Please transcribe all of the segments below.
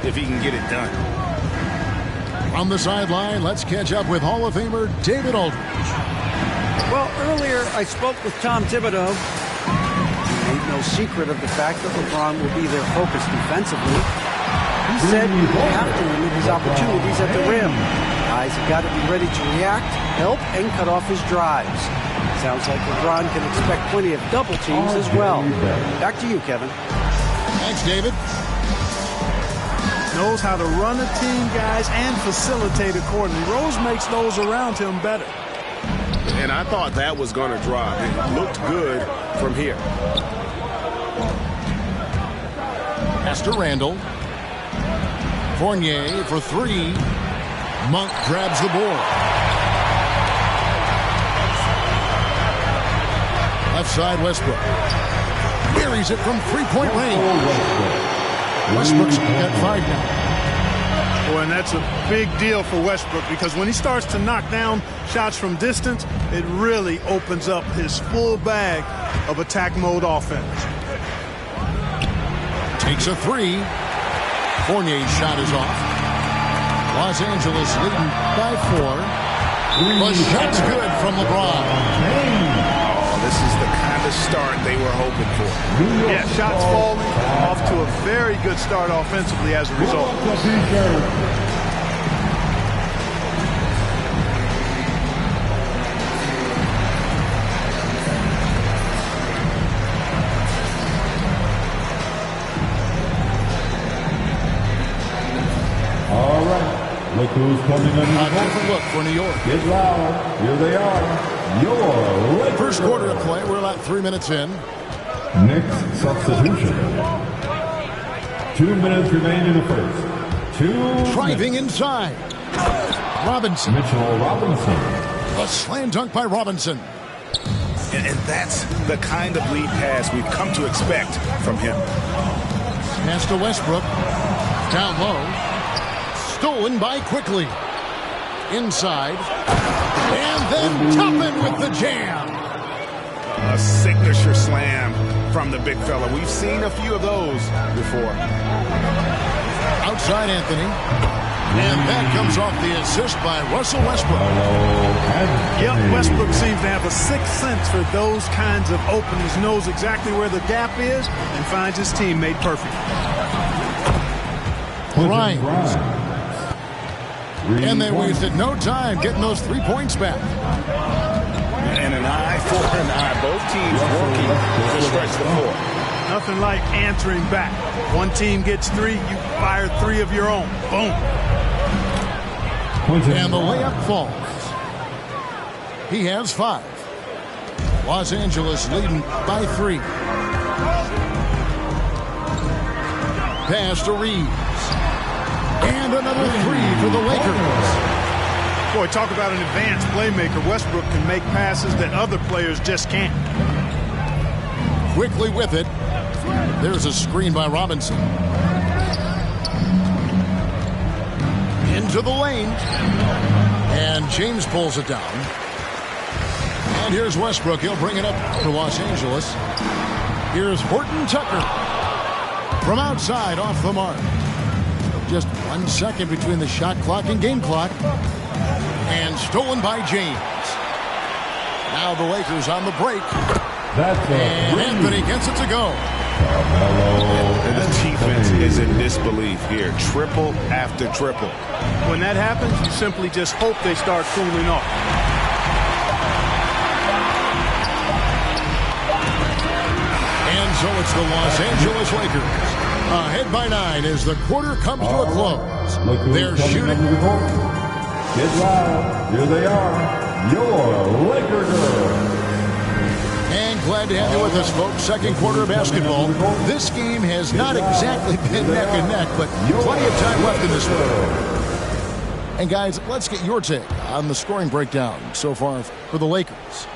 if he can get it done. On the sideline, let's catch up with Hall of Famer David Aldridge. Well, earlier I spoke with Tom Thibodeau. He made no secret of the fact that LeBron will be their focus defensively. He said you have to limit his opportunities at the rim. Guys have got to be ready to react, help, and cut off his drives. Sounds like LeBron can expect plenty of double teams as well. Back to you, Kevin. Thanks, David. Knows how to run a team, guys, and facilitate accordingly. Rose makes those around him better. And I thought that was going to drop. It looked good from here. Pass to Randall. Fournier for three. Monk grabs the board. Left side, Westbrook. Buries it from three-point range. Westbrook's got 5 now. Boy, and that's a big deal for Westbrook because when he starts to knock down shots from distance, it really opens up his full bag of attack mode offense. Takes a three. Fournier's shot is off. Los Angeles leading by 4. The shot's good from LeBron. Oh, this is the kind of start they were hoping for. Yeah, shots falling off to a very good start offensively as a result. All right. Look who's coming in. A different look for New York. Get loud. Here they are. Your Lakers. First quarter of play. We're about 3 minutes in. Next substitution. 2 minutes remain in the first. Driving inside. Robinson. Mitchell Robinson. A slam dunk by Robinson. And that's the kind of lead pass we've come to expect from him. Pass to Westbrook. Down low. Stolen by Quickly. Inside. And then Toppin with the jam. A signature slam from the big fella. We've seen a few of those before. Outside Anthony. And that comes off the assist by Russell Westbrook. Yep, Westbrook seems to have a sixth sense for those kinds of openings. Knows exactly where the gap is and finds his teammate perfect. Grimes. And they wasted no time getting those 3 points back. And an eye for an eye. Both teams working to stretch the floor. Nothing like answering back. One team gets 3, you fire 3 of your own. Boom. And the layup falls. He has 5. Los Angeles leading by 3. Pass to Reeves. And another 3 for the Lakers. Boy, talk about an advanced playmaker. Westbrook can make passes that other players just can't. Quickly with it. There's a screen by Robinson. Into the lane. And James pulls it down. And here's Westbrook. He'll bring it up for Los Angeles. Here's Horton Tucker. From outside, off the mark. Just 1 second between the shot clock and game clock. And stolen by James. Now the Lakers on the break. And Anthony gets it to go. And the defense is in disbelief here. Triple after triple. When that happens, you simply just hope they start cooling off. And so it's the Los Angeles Lakers. Ahead by 9 as the quarter comes to a close. They're shooting. Get loud. Here they are. Your Laker girls. And glad to have you with us, folks. Second quarter of basketball. This game has not exactly been neck and neck, but plenty of time left in this one. And guys, let's get your take on the scoring breakdown so far for the Lakers.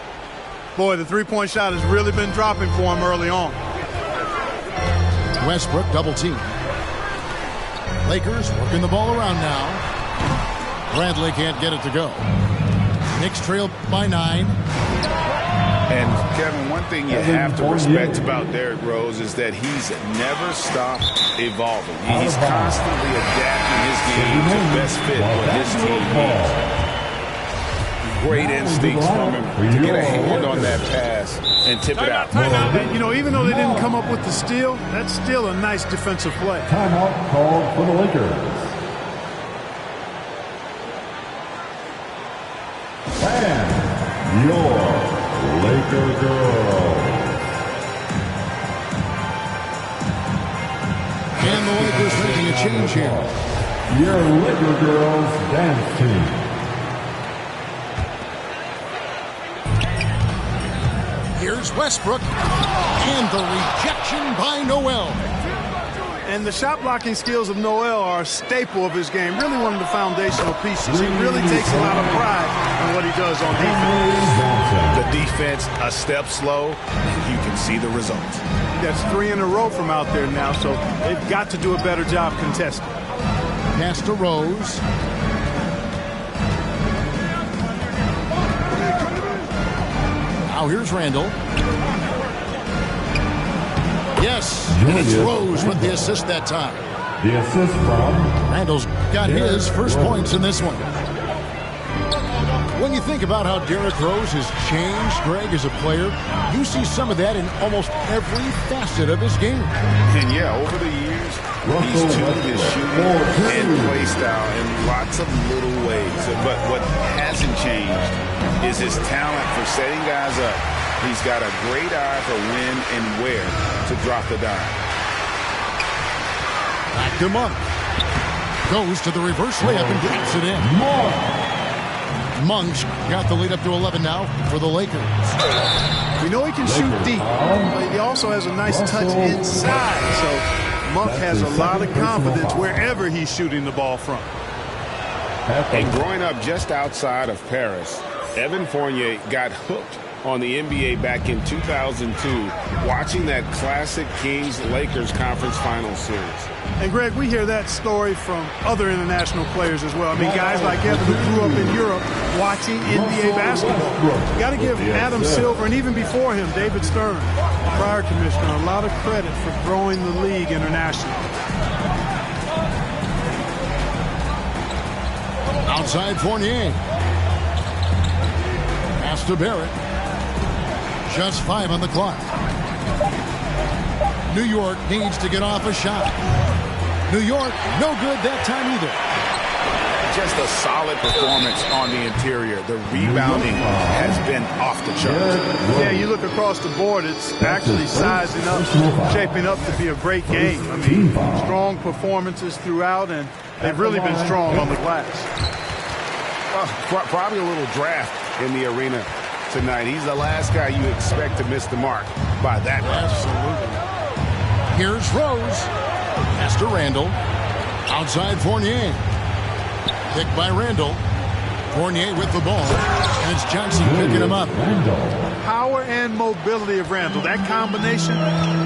Boy, the three-point shot has really been dropping for him early on. Westbrook double team. Lakers working the ball around now. Bradley can't get it to go. Knicks trail by 9. And, Kevin, one thing you have to respect about Derrick Rose is that he's never stopped evolving. He's constantly adapting his game to best fit what his team needs. Great instincts from him to get a hand on that pass and tip it out. And, you know, even though they didn't come up with the steal, that's still a nice defensive play. Timeout called for the Lakers. And your Laker girl. And the Lakers making a change here. Your Laker girls dance team. Here's Westbrook. And the rejection by Noel. And the shot blocking skills of Noel are a staple of his game. Really one of the foundational pieces. He really takes a lot of pride in what he does on defense. The defense a step slow, and you can see the results. That's 3 in a row from out there now, so they've got to do a better job contesting. Pass to Rose. Now here's Randall. Yes, and it's Rose with the assist that time. The assist from Randall's got his first points in this one. When you think about how Derrick Rose has changed, Greg, as a player, you see some of that in almost every facet of his game. And yeah, over the years, he's tuned his shooting and play style in lots of little ways. But what hasn't changed is his talent for setting guys up. He's got a great eye for when and where to drop the dime. Back to Monk. Goes to the reverse layup and drops it in. Monk's got the lead up to 11 now for the Lakers. We know he can shoot deep, but he also has a nice touch inside. So Monk has a lot of confidence wherever he's shooting the ball from. And growing up just outside of Paris, Evan Fournier got hooked on the NBA back in 2002, watching that classic Kings-Lakers Conference Finals series. And, Greg, we hear that story from other international players as well. I mean, guys like Evan who grew up in Europe watching NBA basketball. You got to give Adam Silver, and even before him, David Stern, the prior commissioner, a lot of credit for growing the league internationally. Outside Fournier. Pass to Barrett. Just 5 on the clock. New York needs to get off a shot. New York, no good that time either. Just a solid performance on the interior. The rebounding has been off the charts. Yeah, you look across the board, it's actually sizing up, shaping up to be a great game. I mean, strong performances throughout, and they've really been strong on the glass. Probably a little draft in the arena tonight. He's the last guy you expect to miss the mark by that much. Absolutely. Here's Rose. Pass to Randall. Outside Fournier. Picked by Randall. Fournier with the ball. And it's Johnson picking him up. Power and mobility of Randall. That combination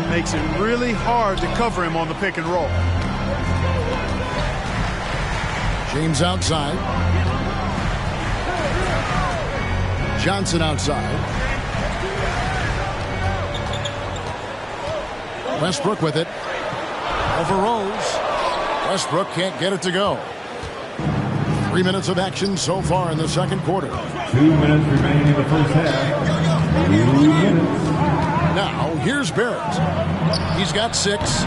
makes it really hard to cover him on the pick and roll. James outside. Johnson outside. Westbrook with it. Over Rose. Westbrook can't get it to go. 3 minutes of action so far in the second quarter. 2 minutes remaining in the first half. 2 minutes. Now, here's Barrett. He's got 6.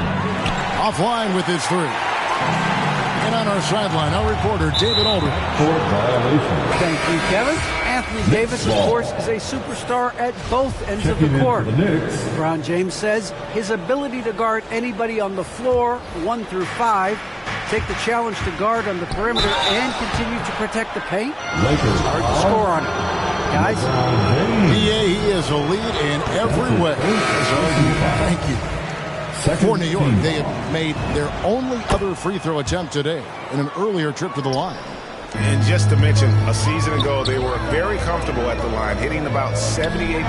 Offline with his 3. And on our sideline, our reporter, David Aldridge. Fourth violation. Thank you, Kevin. Anthony Davis, of course, is a superstar at both ends of the court. LeBron James says his ability to guard anybody on the floor, 1 through 5, take the challenge to guard on the perimeter and continue to protect the paint. It's hard to score on it. Guys? Yeah, he is a lead in every way. Thank you. For New York, they have made their only other free throw attempt today in an earlier trip to the line. And just to mention, a season ago, they were very comfortable at the line, hitting about 78%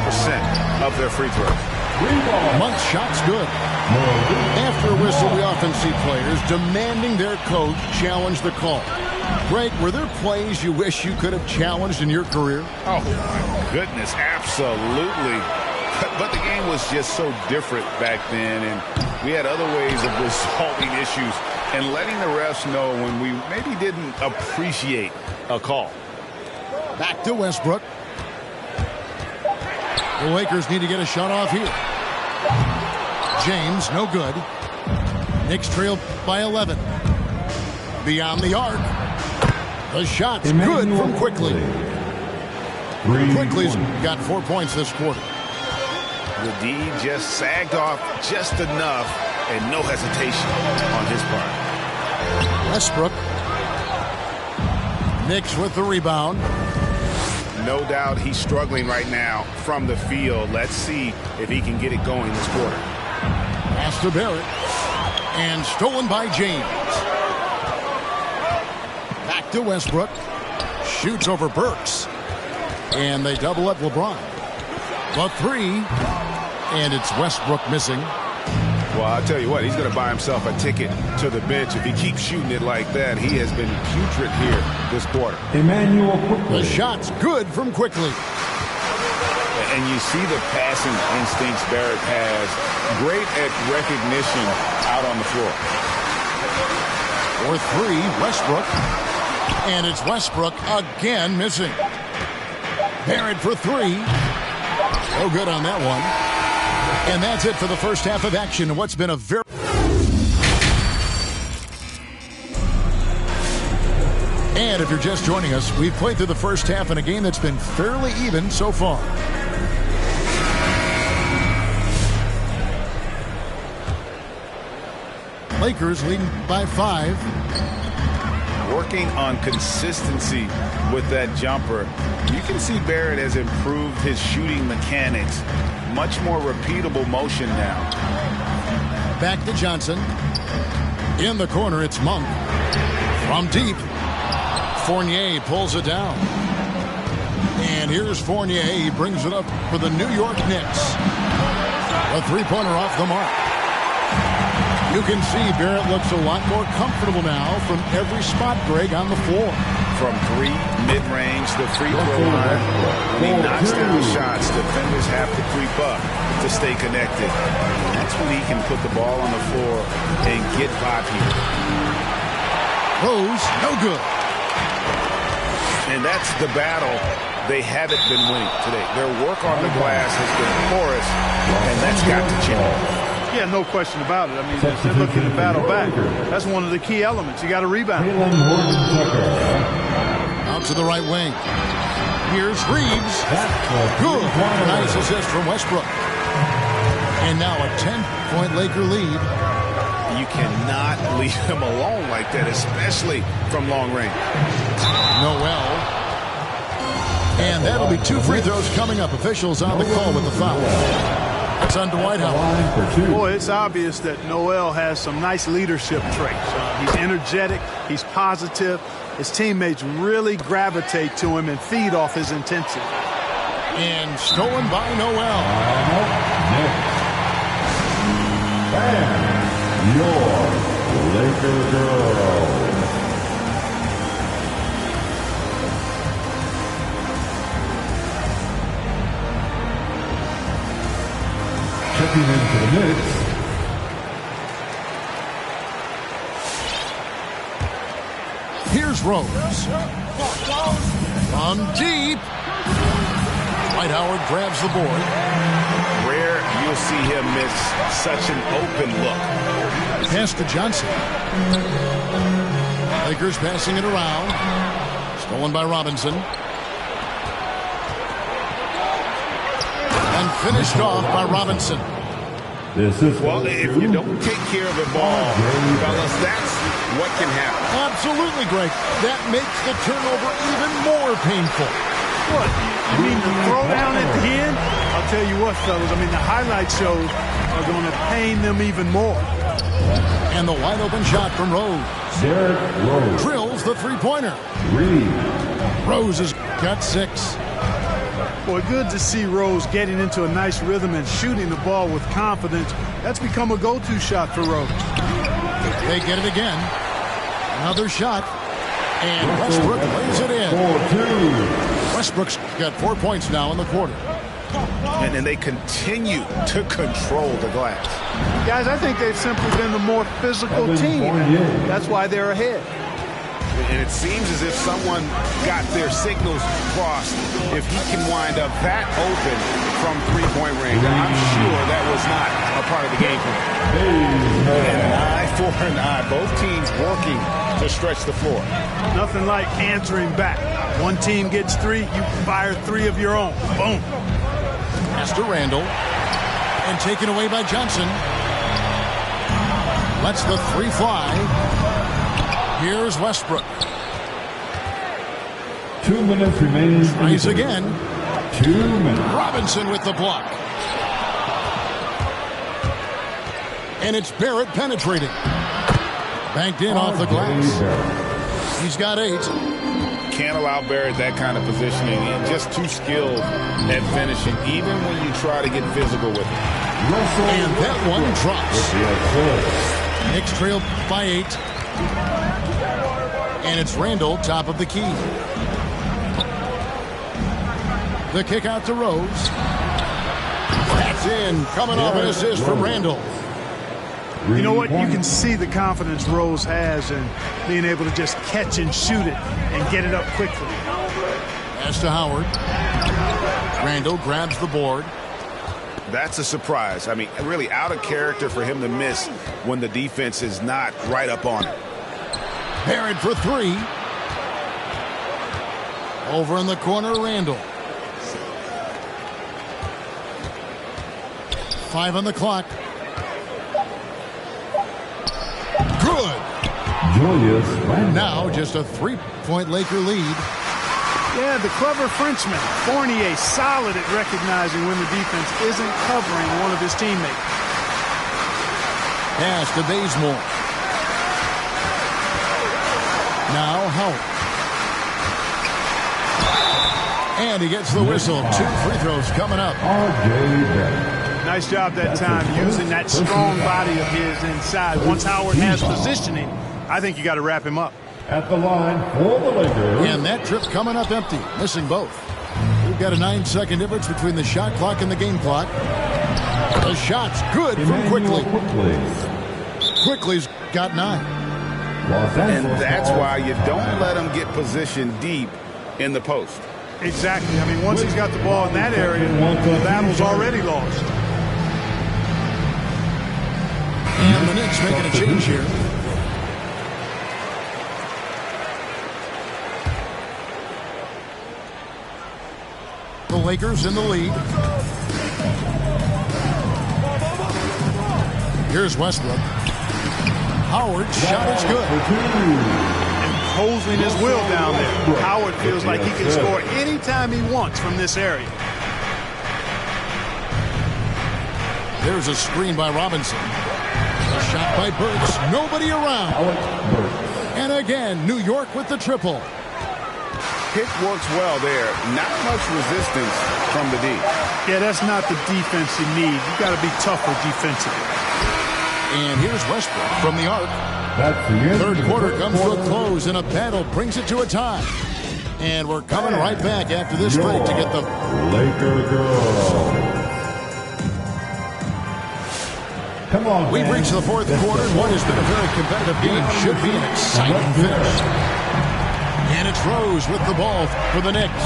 of their free throws. Monk's shot's good. After a whistle, we often see players demanding their coach challenge the call. Greg, were there plays you wish you could have challenged in your career? Oh, my goodness, absolutely. But the game was just so different back then, and we had other ways of resolving issues and letting the refs know when we maybe didn't appreciate a call. Back to Westbrook. The Lakers need to get a shot off here. James, no good. Knicks trail by 11. Beyond the arc. The shot's good from Quickly. Quickly's got 4 points this quarter. The D just sagged off just enough, and no hesitation on his part. Westbrook. Knicks with the rebound. No doubt he's struggling right now from the field. Let's see if he can get it going this quarter. Pass to Barrett. And stolen by James. Back to Westbrook. Shoots over Burks. And they double up LeBron. The three. And it's Westbrook missing. Well, I'll tell you what, he's going to buy himself a ticket to the bench if he keeps shooting it like that. He has been putrid here this quarter. Emmanuel Quickly. The shot's good from Quickly. And you see the passing instincts Barrett has. Great at recognition out on the floor. For three, Westbrook. And it's Westbrook again missing. Barrett for three. No good on that one. And that's it for the first half of action. What's been a very... And if you're just joining us, we've played through the first half in a game that's been fairly even so far. Lakers leading by 5. Working on consistency with that jumper. You can see Barrett has improved his shooting mechanics. Much more repeatable motion now. Back to Johnson. In the corner, it's Monk. From deep. Fournier pulls it down. And here's Fournier. He brings it up for the New York Knicks. A three-pointer off the mark. You can see Barrett looks a lot more comfortable now from every spot, Greg, on the floor. From three, mid-range, the free throw line. When he knocks down shots, defenders have to creep up to stay connected. That's when he can put the ball on the floor and get by people. Rose, no good. And that's the battle they haven't been winning today. Their work on the glass has been porous, and that's got to change. Yeah, no question about it. I mean, they're looking to battle back. That's one of the key elements. You got to rebound. Out to the right wing. Here's Reeves. Good. Nice assist from Westbrook. And now a 10-point Laker lead. You cannot leave him alone like that, especially from long range. Noel. And that'll be 2 free throws coming up. Officials on the call with the foul. It's on Dwight Howard. Boy, it's obvious that Noel has some nice leadership traits. He's energetic. He's positive. His teammates really gravitate to him and feed off his intensity. And stolen by Noel. And your Laker girl. Checking into the Knicks. Here's Rose. From deep. Dwight Howard grabs the board. Rare you'll see him miss such an open look. Pass to Johnson. Lakers passing it around. Stolen by Robinson. And finished off by Robinson. This is well, if you don't take care of the ball, fellas, that's what can happen. Absolutely, Greg. That makes the turnover even more painful. What? You mean the throwdown at the end? I'll tell you what, fellas. I mean, the highlight shows are going to pain them even more. And the wide open shot from Rose. Derrick Rose. Drills the three-pointer. Rose has got 6. Boy, good to see Rose getting into a nice rhythm and shooting the ball with confidence. That's become a go-to shot for Rose. They get it again. Another shot. And Westbrook lays it in. 4-2. Westbrook's got 4 points now in the quarter. And then they continue to control the glass. Guys, I think they've simply been the more physical team. That's why they're ahead. And it seems as if someone got their signals crossed. If he can wind up that open from three-point range, I'm sure that was not a part of the game plan. And an eye for an eye. Both teams working to stretch the floor. Nothing like answering back. One team gets 3, you fire 3 of your own. Boom. Pass to Randall. And taken away by Johnson. Lets the 3 fly. Here's Westbrook. 2 minutes remaining. Tries again. 2 minutes. Robinson with the block. And it's Barrett penetrating. Banked in off the glass. He's got 8. Can't allow Barrett that kind of positioning. And just too skilled at finishing, even when you try to get physical with him. And that one drops. Knicks trail by 8. And it's Randall, top of the key. The kick out to Rose. That's in. Coming off an assist from Randall. You know what? You can see the confidence Rose has in being able to just catch and shoot it and get it up quickly. Pass to Howard. Randall grabs the board. That's a surprise. I mean, really out of character for him to miss when the defense is not right up on it. Barrett for 3. Over in the corner, Randall. 5 on the clock. Good. Julius Randle. Now just a 3-point Laker lead. Yeah, the clever Frenchman, Fournier, solid at recognizing when the defense isn't covering one of his teammates. Pass to Bazemore. Now Howard. And he gets the whistle. 2 free throws coming up. R.J. Barrett. Nice job that time using that strong body of his inside. Once Howard has positioning, I think you got to wrap him up. At the line for the Lakers. And that trip coming up empty, missing both. We've got a 9-second difference between the shot clock and the game clock. The shot's good from Quickly. Quickly's got 9. And that's why you don't let him get positioned deep in the post. Exactly. I mean, once he's got the ball in that area, the battle's already lost. And the Knicks making a change here. The Lakers in the lead. Here's Westbrook. Howard's shot is good. Imposing his will down there. Howard feels like he can score anytime he wants from this area. There's a screen by Robinson. A shot by Burks. Nobody around. And again, New York with the triple. Pick works well there. Not much resistance from the D. Yeah, that's not the defense you need. You got to be tougher defensively. And here's Westbrook from the arc. That's the end. Third quarter comes to a close, and a battle brings it to a tie. And we're coming right back after this break to get the Laker girl. Come on, We've reached the fourth quarter, and what has been a very competitive game should be an exciting finish. And it's Rose with the ball for the Knicks.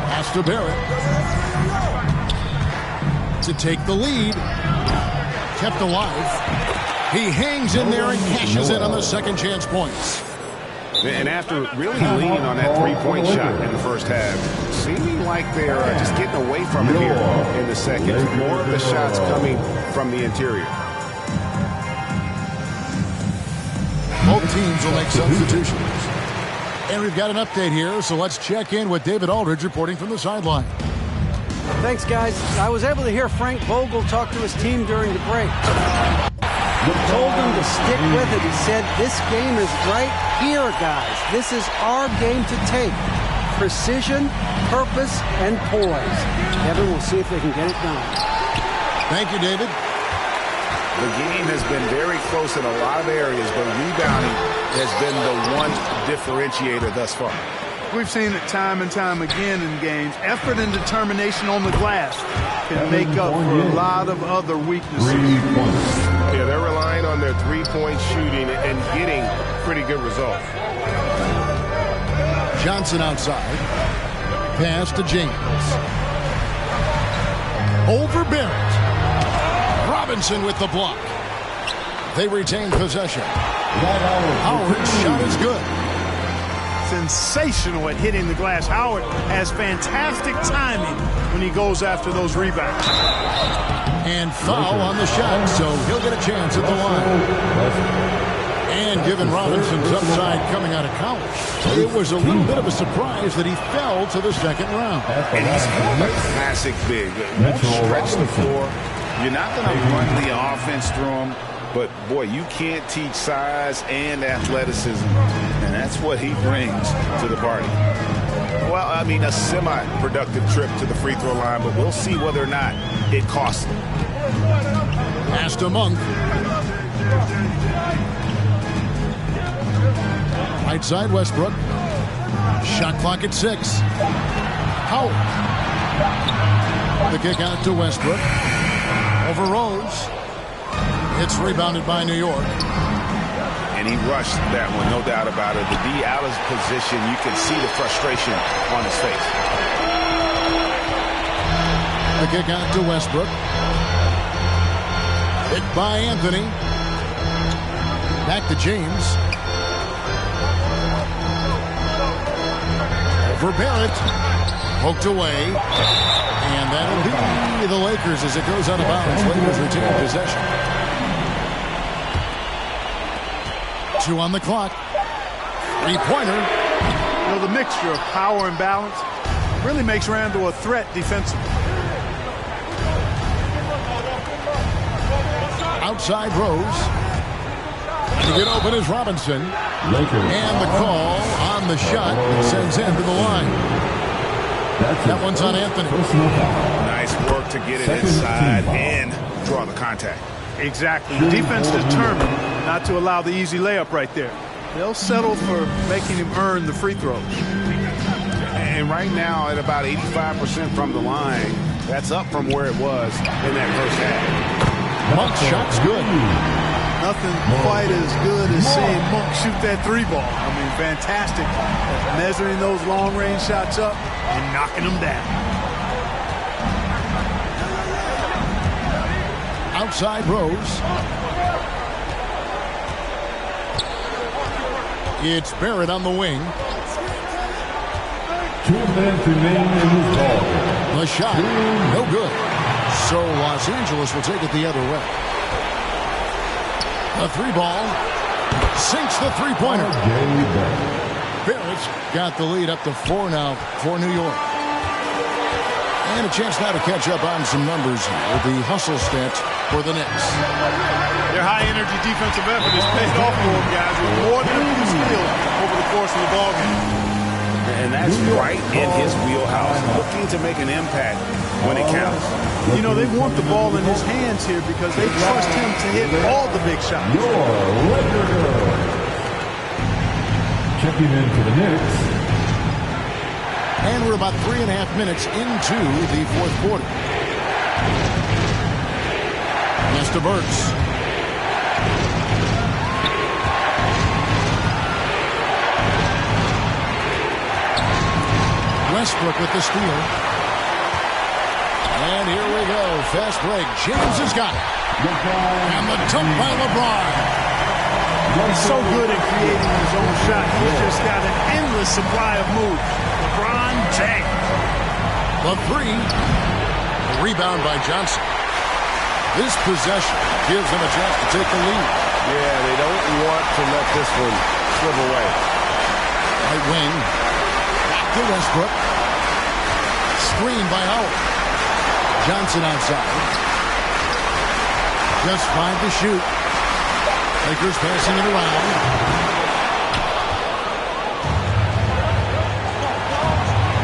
Pass to Barrett to take the lead. Kept alive. He hangs in there and cashes in on the second chance points. And after really leaning on that three-point shot in the first half, seeming like they're just getting away from it here in the second. More of the shots coming from the interior. Both teams will make substitutions. And we've got an update here, so let's check in with David Aldridge reporting from the sideline. Thanks, guys. I was able to hear Frank Vogel talk to his team during the break. He told them to stick with it. He said, this game is right here, guys. This is our game to take. Precision, purpose, and poise. Kevin, we'll see if they can get it done. Thank you, David. The game has been very close in a lot of areas, but rebounding has been the one differentiator thus far. We've seen it time and time again in games. Effort and determination on the glass can make up for a lot of other weaknesses. Yeah, they're relying on their three-point shooting and getting pretty good results. Johnson outside. Pass to James. Over Barrett. Robinson with the block. They retain possession. Howard's shot is good. Sensational at hitting the glass. Howard has fantastic timing when he goes after those rebounds. And foul on the shot, so he'll get a chance at the line. And given Robinson's upside coming out of college, it was a little bit of a surprise that he fell to the second round. And he's a classic big. Won't stretch the floor. You're not going to run the offense through him. But, boy, you can't teach size and athleticism, and that's what he brings to the party. Well, I mean, a semi-productive trip to the free throw line, but we'll see whether or not it costs him. Pass to Monk. Right side, Westbrook. Shot clock at 6. Howard. The kick out to Westbrook. Over Rose. It's rebounded by New York. And he rushed that one, no doubt about it. To be out of position, you can see the frustration on his face. A kick out to Westbrook. Hit by Anthony. Back to James. Over Barrett. Poked away. And that'll be the Lakers as it goes out of bounds. Lakers retain possession. 2 on the clock. Three-pointer. You know, the mixture of power and balance really makes Randall a threat defensively. Outside Rose. To get open is Robinson. And the call on the shot sends him to the line. That one's on Anthony. Nice work to get it inside and draw the contact. Exactly. The defense determined not to allow the easy layup right there. They'll settle for making him earn the free throws. And right now at about 85% from the line, that's up from where it was in that first half. Monk's shot's good. Nothing quite as good as seeing Monk shoot that 3-ball. I mean, fantastic at measuring those long-range shots up and knocking them down. Outside Rose. It's Barrett on the wing. 2 minutes remaining in this ball. The shot, no good. So Los Angeles will take it the other way. The 3-ball sinks the three-pointer. Barrett's got the lead up to 4 now for New York. And a chance now to catch up on some numbers with the hustle stats for the Knicks. Their high-energy defensive effort has paid off for them, guys, with more than a few steals over the course of the ballgame. And that's right in his wheelhouse, looking to make an impact when it counts. You know, they want the ball in his hands here because they trust him to hit all the big shots. Your Laker girl. Checking in for the Knicks. And we're about 3.5 minutes into the fourth quarter. Pass to Burks. Westbrook with the steal. And here we go. Fast break. James has got it. And the dunk by LeBron. He's so good at creating his own shot. He's just got an endless supply of moves. LeBron James. The 3. Rebound by Johnson. This possession gives them a chance to take the lead. Yeah, they don't want to let this one slip away. Right wing. Back to Westbrook. Screen by Howard. Johnson outside. Just 5 to shoot. Lakers passing it around.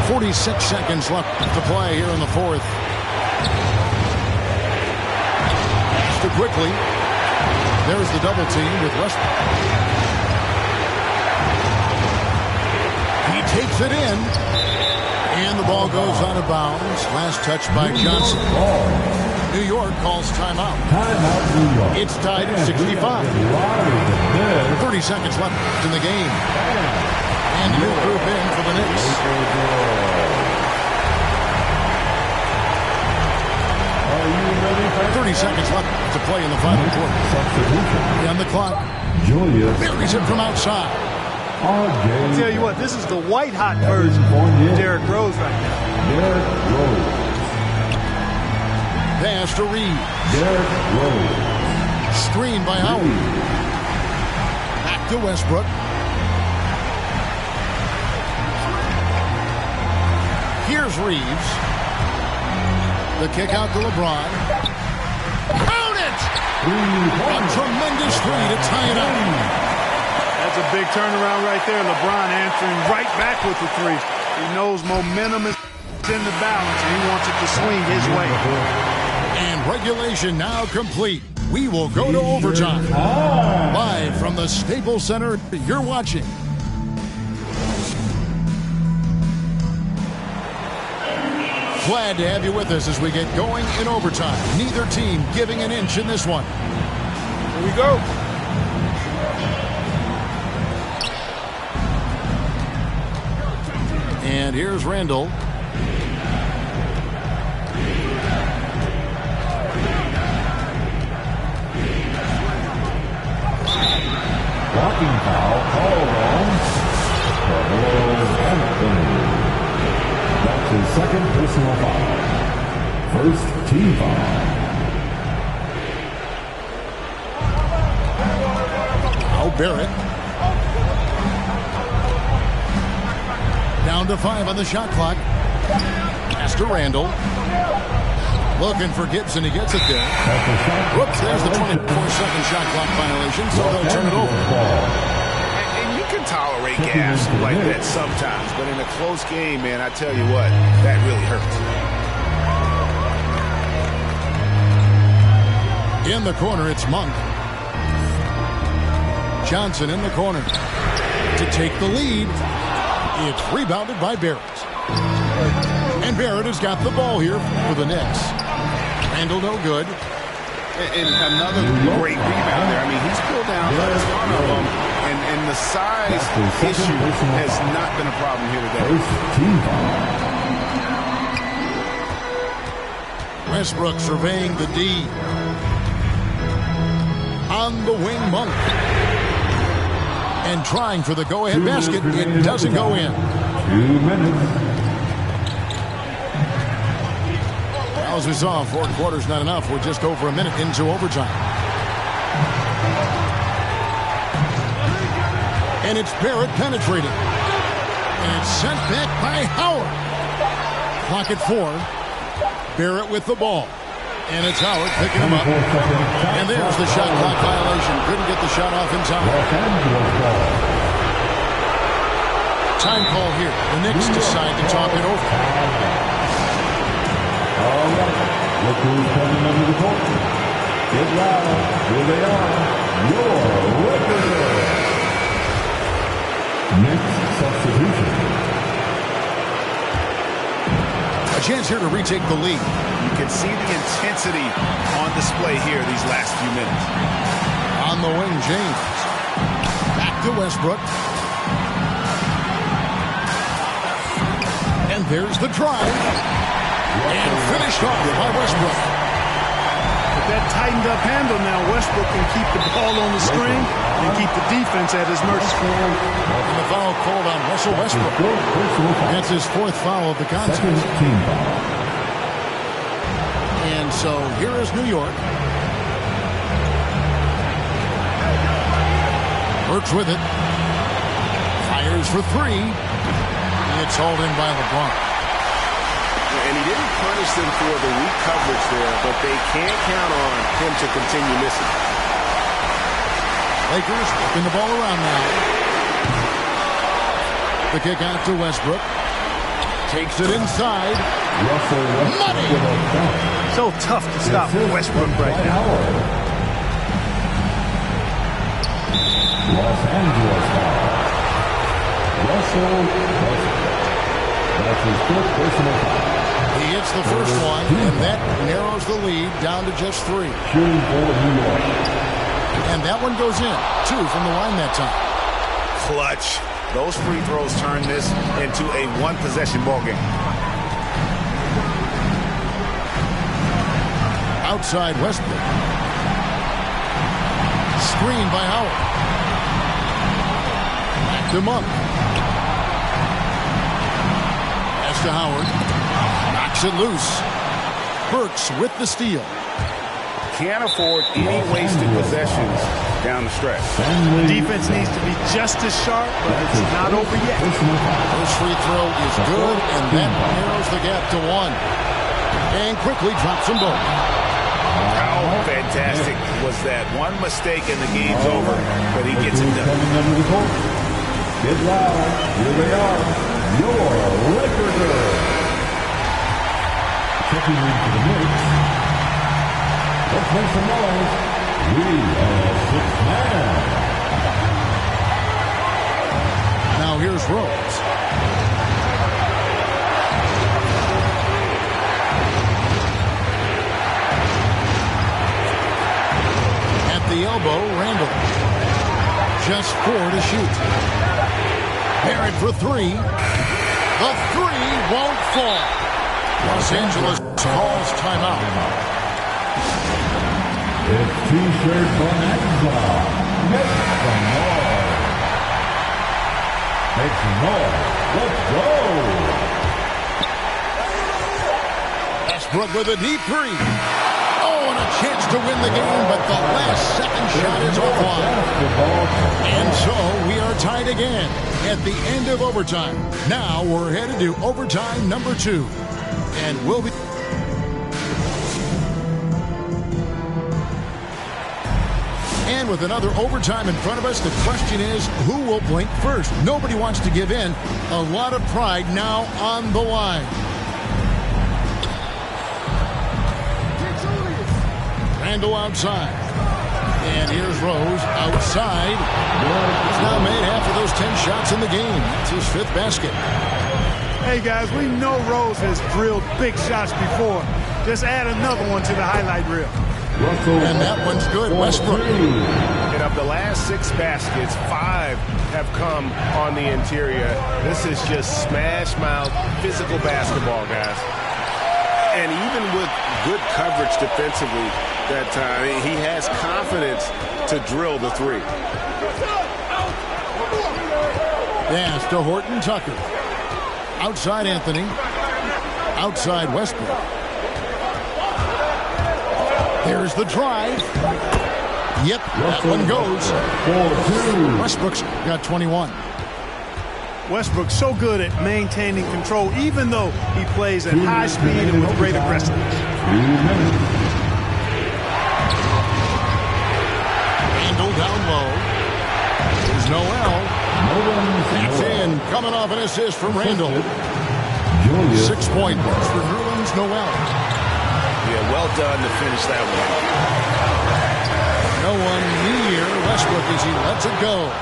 .46 seconds left to play here in the fourth. Too quickly. There's the double team with Westbrook. Puts it in. And the ball goes out of bounds. Last touch by Johnson. New York calls timeout. Timeout, New York. It's tied at 65. 30 seconds left in the game. And new group in for the Knicks. 30 seconds left to play in the final quarter. And the clock. Julius Buries it from outside. I'll tell you what, this is the white-hot version of Derrick Rose right now. Derrick Rose. Pass to Reeves. Derrick Rose. Screen by Howard. Back to Westbrook. Here's Reeves. The kick out to LeBron. Count it! A tremendous three to tie it up. That's a big turnaround right there. LeBron answering right back with the three. He knows momentum is in the balance, and he wants it to swing his way. And regulation now complete. We will go to overtime. Live from the Staples Center, you're watching. Glad to have you with us as we get going in overtime. Neither team giving an inch in this one. Here we go. And here's Randall. Blocking foul called on Anthony. That's his second personal foul. First team foul. Now Barrett. Down to 5 on the shot clock. Pass to Randall. Looking for Gibson. He gets it there. Whoops, there's the 24-second shot clock violation, so they'll turn it over. And you can tolerate gas like that sometimes, but in a close game, man, I tell you what, that really hurts. In the corner, it's Monk. Johnson in the corner to take the lead. It's rebounded by Barrett. And Barrett has got the ball here for the Knicks. Randall no good. And another great rebound there. I mean, he's pulled down a ton of them, and the size issue has not been a problem here today. Westbrook surveying the D. On the wing, Monk. And trying for the go-ahead basket. It doesn't go in. 2 minutes. As we saw, 4 quarters not enough. We're just over a minute into overtime. And it's Barrett penetrating. And it's sent back by Howard. Clock at 4. Barrett with the ball. And it's Howard picking him up. And there's the shot clock violation. Couldn't get the shot off in time. Time call here. The Knicks decide to talk it over. All right, look who's coming under the court. Get loud. Here they are. Your Lakers. Next substitution. A chance here to retake the lead. You can see the intensity on display here these last few minutes. On the wing, James. Back to Westbrook. And there's the drive. And finished off by Westbrook. With that tightened up handle now, Westbrook can keep the ball on the string and keep the defense at his mercy. And the foul called on Russell Westbrook. That's his 4th foul of the contest. And so here is New York. Works with it. Fires for 3. It's hauled in by LeBron. And he didn't punish them for the weak coverage there, but they can't count on him to continue missing. Lakers whipping the ball around now. The kick out to Westbrook. Takes it inside. Money! So tough to stop Westbrook right now. Los Angeles. Russell Westbrook. That's his fifth personal foul. He hits the first one, and that narrows the lead down to just 3. Shooting for New York. And that one goes in. 2 from the line that time. Clutch. Those free throws turn this into a one-possession ball game. Outside Westbrook. Screen by Howard. Backed him up. Pass to Howard. Knocks it loose. Burks with the steal. Can't afford any wasted possessions down the stretch. The defense needs to be just as sharp, but it's not over yet. First free throw is good, and that narrows the gap to 1. And quickly drops them both. How fantastic was that? One mistake and the game's over, but he gets it done. Get loud. Here they are. Your Laker girls. Checking into the mix. Let's make some noise. We are 6 man. Now here's Rose. At the elbow, Randall. Just 4 to shoot. Barrett for 3. The 3 won't fall. Los Angeles calls timeout. It's T-shirt bonanza. Make some noise. Make some noise. Let's go. Westbrook with a deep 3. Oh, and a chance to win the game, but the last second shot is offline. And so we are tied again at the end of overtime. Now we're headed to overtime number 2. And we'll be... And with another overtime in front of us, the question is, who will blink first? Nobody wants to give in. A lot of pride now on the line. Randall outside. And here's Rose outside. He's now made half of those 10 shots in the game. That's his 5th basket. Hey, guys, we know Rose has drilled big shots before. Just add another one to the highlight reel. And that one's good. Westbrook. And of the last 6 baskets, 5 have come on the interior. This is just smash mouth physical basketball, guys. And even with good coverage defensively that time, he has confidence to drill the 3. Pass to Horton Tucker. Outside Anthony. Outside Westbrook. There's the drive. Yep, that one goes. 4-2. Westbrook's got 21. Westbrook's so good at maintaining control, even though he plays at high speed and with great aggressiveness. 2 minutes. Randall down low. There's Noel. That's in. Coming off an assist from Randall. 6-point burst for Nerlens Noel. Yeah, well done to finish that one. No one near Westbrook as he lets it go.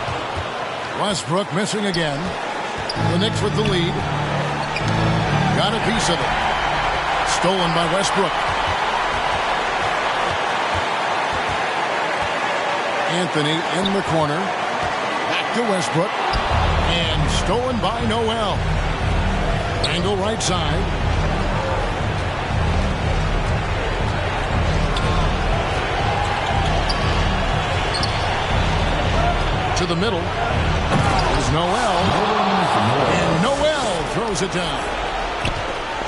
Westbrook missing again. The Knicks with the lead. Got a piece of it. Stolen by Westbrook. Anthony in the corner. Back to Westbrook. And stolen by Noel. Angle right side. To the middle. There's Noel. And Noel throws it down.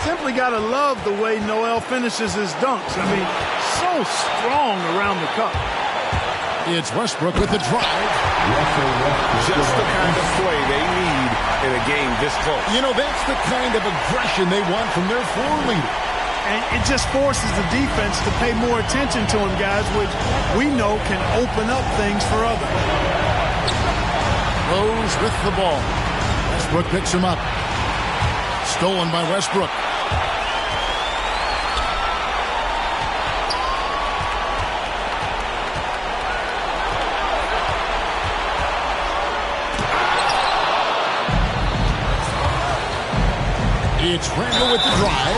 Simply got to love the way Noel finishes his dunks. I mean, so strong around the cup. It's Westbrook with the drive. Just the kind of play they need in a game this close. You know, that's the kind of aggression they want from their floor leader. And it just forces the defense to pay more attention to him, guys, which we know can open up things for others. Rose with the ball. Westbrook picks him up. Stolen by Westbrook. It's Randall with the drive,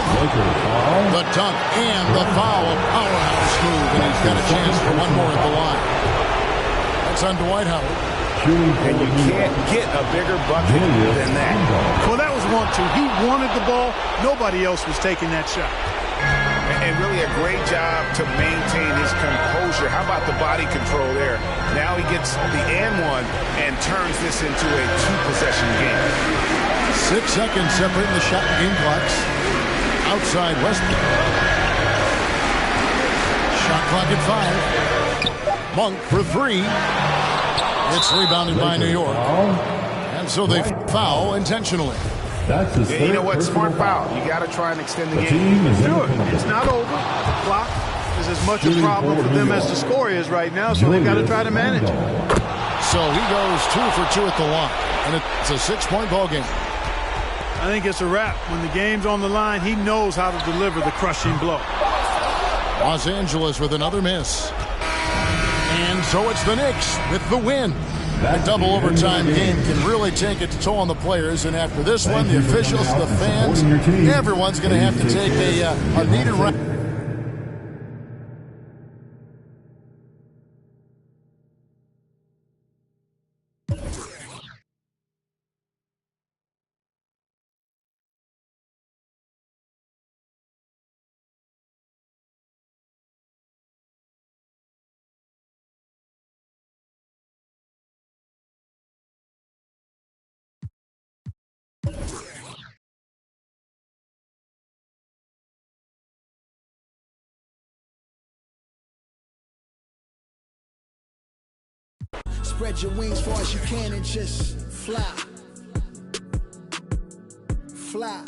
the dunk, and the foul. Powerhouse move, and he's got a chance for one more at the line. That's on Dwight Howard. And you can't get a bigger bucket than that. Well, that was 1-2. He wanted the ball. Nobody else was taking that shot. And really a great job to maintain his composure. How about the body control there? Now he gets the and one and turns this into a two-possession game. 6 seconds separating the shot and game clocks. Outside Westbrook. Shot clock at 5. Monk for 3. It's rebounded by New York. And so they foul intentionally. You know what? Smart foul. You got to try and extend the game. Sure, it's not over. The clock is as much a problem for them as the score is right now, so they've got to try to manage it. So he goes 2 for 2 at the line, and it's a 6-point ball game. I think it's a wrap. When the game's on the line, he knows how to deliver the crushing blow. Los Angeles with another miss. And so it's the Knicks with the win. A double overtime game can really take its toll on the players, and after this one, the officials, the fans, everyone's going to have to take a needed rest. Spread your wings far as you can and just fly. Fly.